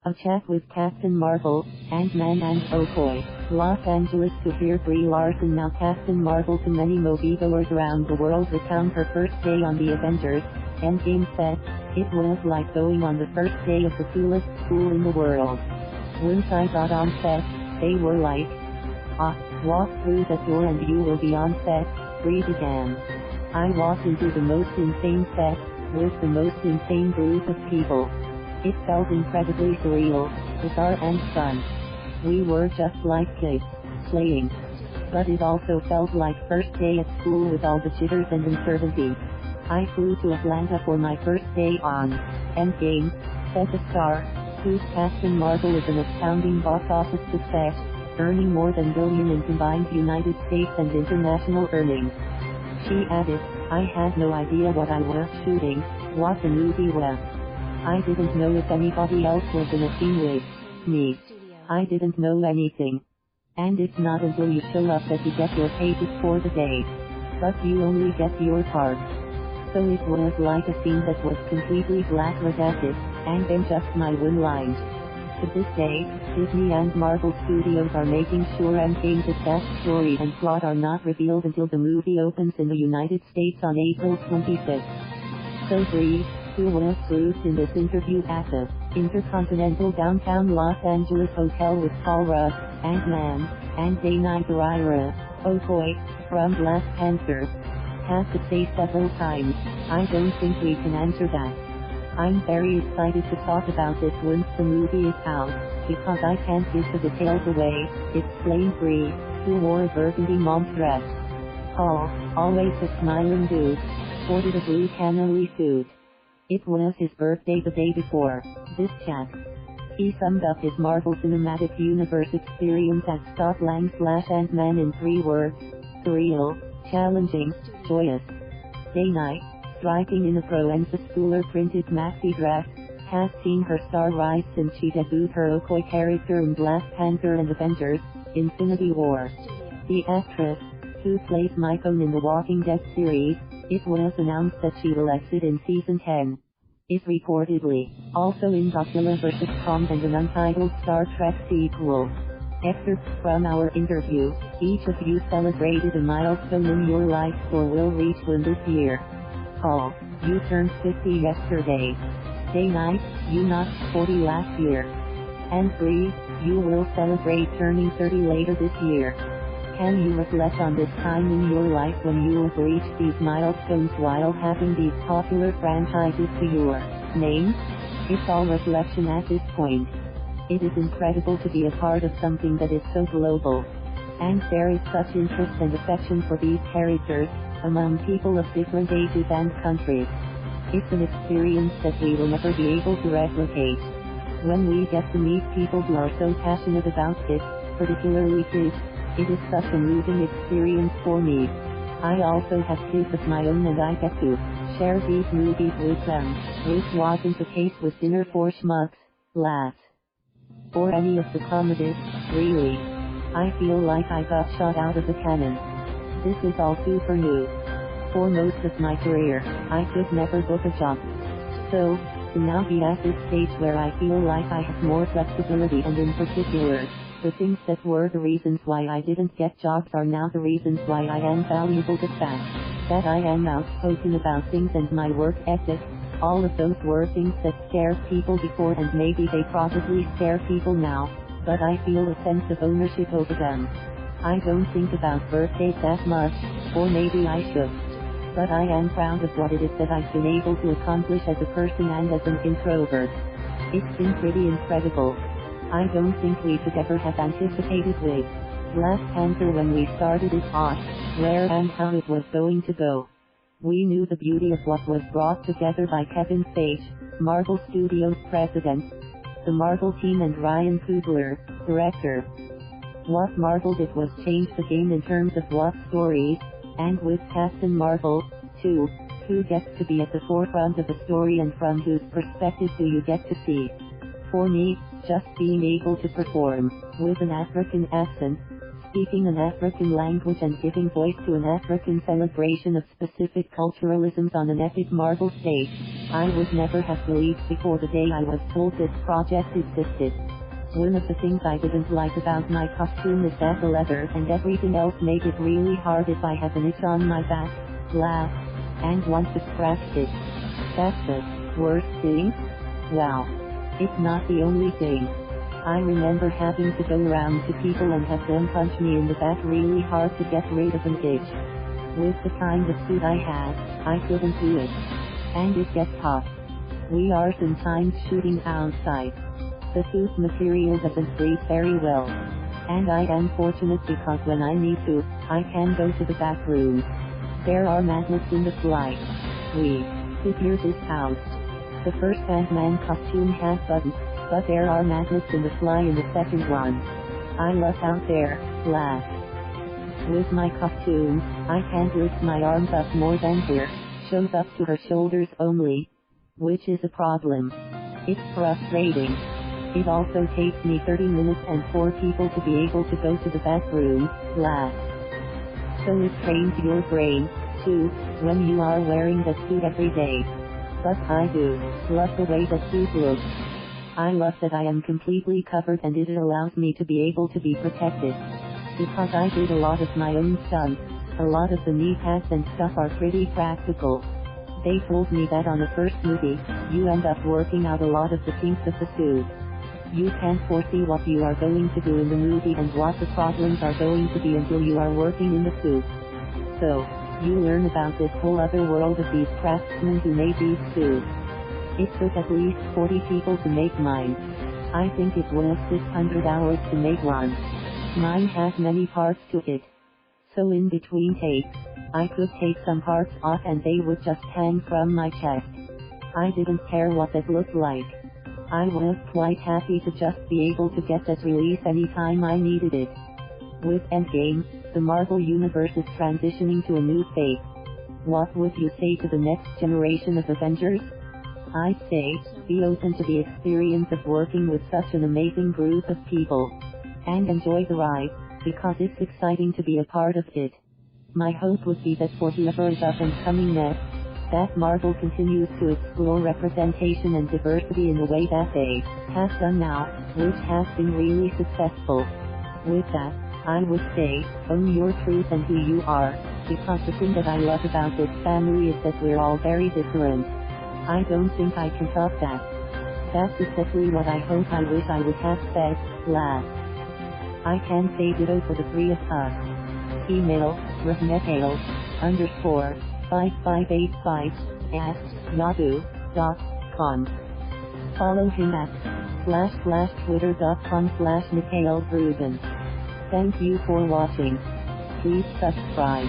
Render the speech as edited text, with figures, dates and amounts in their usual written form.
A chat with Captain Marvel, Ant-Man and Okoye, Los Angeles to hear Brie Larson, now Captain Marvel, to many moviegoers around the world recount her first day on the Avengers Endgame set. It was like going on the first day of the coolest school in the world. Once I got on set, they were like, walk through the door and you will be on set, Brie began. I walked into the most insane set, with the most insane group of people. It felt incredibly surreal, bizarre and fun. We were just like kids, playing. But it also felt like first day at school with all the jitters and uncertainty. I flew to Atlanta for my first day on Endgame, set a star, whose Captain Marvel is an astounding box office success, earning more than $1 billion in combined United States and international earnings. She added, I had no idea what I was shooting, what the movie was. I didn't know if anybody else was in a scene with me. I didn't know anything. And it's not until you show up that you get your pages for the day. But you only get your part. So it was like a scene that was completely black redacted, and then just my one line. To this day, Disney and Marvel Studios are making sure Endgame's exact story and plot are not revealed until the movie opens in the United States on April 25th. So Brie, who was grouped in this interview at the InterContinental downtown Los Angeles hotel with Paul Rudd, Ant-Man, and Danai Gurira, Okoye, from Black Panther, had to say several times, I don't think we can answer that. I'm very excited to talk about this once the movie is out, because I can't give the details away, explained Brie, who wore a burgundy mom dress. Paul, always a smiling dude, sported a blue Canali suit. It was his birthday the day before this chat. He summed up his Marvel Cinematic Universe experience as Scott Lang / Ant-Man in 3 words: surreal, challenging, joyous. Danai, striking in a Proenza Schouler printed maxi dress, has seen her star rise since she debuted her Okoye character in Black Panther and Avengers: Infinity War. The actress, who plays Michonne in the Walking Dead series, it was announced that she will exit in season 10. Is reportedly also in Godzilla vs. Kong and an untitled Star Trek sequel. Excerpts from our interview: each of you celebrated a milestone in your life or will reach one this year. Paul, you turned 50 yesterday. Danai, you knocked 40 last year. And Brie, you will celebrate turning 30 later this year. Can you reflect on this time in your life when you have reached these milestones while having these popular franchises to your name? It's all reflection at this point. It is incredible to be a part of something that is so global. And there is such interest and affection for these characters, among people of different ages and countries. It's an experience that we will never be able to replicate. When we get to meet people who are so passionate about this, particularly kids, it is such a moving experience for me. I also have kids of my own and I get to share these movies with them, which wasn't the case with Dinner for Schmucks, last. Or any of the comedies, really. I feel like I got shot out of a cannon. This is all super new. For most of my career, I could never book a job. So, to now be at this stage where I feel like I have more flexibility, and in particular, the things that were the reasons why I didn't get jobs are now the reasons why I am valuable. The fact that I am outspoken about things and my work ethic, all of those were things that scared people before and maybe they probably scare people now, but I feel a sense of ownership over them. I don't think about birthdays that much, or maybe I should. But I am proud of what it is that I've been able to accomplish as a person and as an introvert. It's been pretty incredible. I don't think we could ever have anticipated with Black Panther when we started it off, where and how it was going to go. We knew the beauty of what was brought together by Kevin Feige, Marvel Studios president, the Marvel team, and Ryan Coogler, director. What Marvel did was change the game in terms of what stories, and with Captain Marvel, too, who gets to be at the forefront of a story and from whose perspective do you get to see. For me, just being able to perform, with an African accent, speaking an African language and giving voice to an African celebration of specific culturalisms on an epic Marvel stage. I would never have believed before the day I was told this project existed. One of the things I didn't like about my costume is that the leather and everything else made it really hard if I have an itch on my back, laugh, and once it scratched it. That's the worst thing? Wow. It's not the only thing. I remember having to go around to people and have them punch me in the back really hard to get rid of an itch. With the kind of suit I had, I couldn't do it. And it gets hot. We are sometimes shooting outside. The suit material doesn't breathe very well. And I am fortunate because when I need to, I can go to the back room. There are magnets in the fly. We figure this out. The first Ant-Man costume has buttons, but there are magnets in the fly in the second one. I love out there, laugh. With my costume, I can't lift my arms up more than here, shows up to her shoulders only. Which is a problem. It's frustrating. It also takes me 30 minutes and 4 people to be able to go to the bathroom, laugh. So it trains your brain, too, when you are wearing that suit every day. But I do love the way the suit looks. I love that I am completely covered and it allows me to be able to be protected. Because I did a lot of my own stunts, a lot of the knee pads and stuff are pretty practical. They told me that on the first movie, you end up working out a lot of the kinks of the suit. You can't foresee what you are going to do in the movie and what the problems are going to be until you are working in the suit. So, you learn about this whole other world of these craftsmen who made these suits. It took at least 40 people to make mine. I think it was 600 hours to make one. Mine has many parts to it. So in between takes, I could take some parts off and they would just hang from my chest. I didn't care what that looked like. I was quite happy to just be able to get that release anytime I needed it. With Endgame, the Marvel Universe is transitioning to a new phase. What would you say to the next generation of Avengers? I'd say, be open to the experience of working with such an amazing group of people. And enjoy the ride, because it's exciting to be a part of it. My hope would be that for whoever is up and coming next, that Marvel continues to explore representation and diversity in the way that they have done now, which has been really successful. With that, I would say, own your truth and who you are, because the thing that I love about this family is that we're all very different. I don't think I can top that. That's exactly what I hope I wish I would have said, laugh. I can say ditto for the 3 of us. Email, revnetale_5585@yahoo.com. Follow him at //twitter.com/MikhailRubin. Thank you for watching. Please subscribe.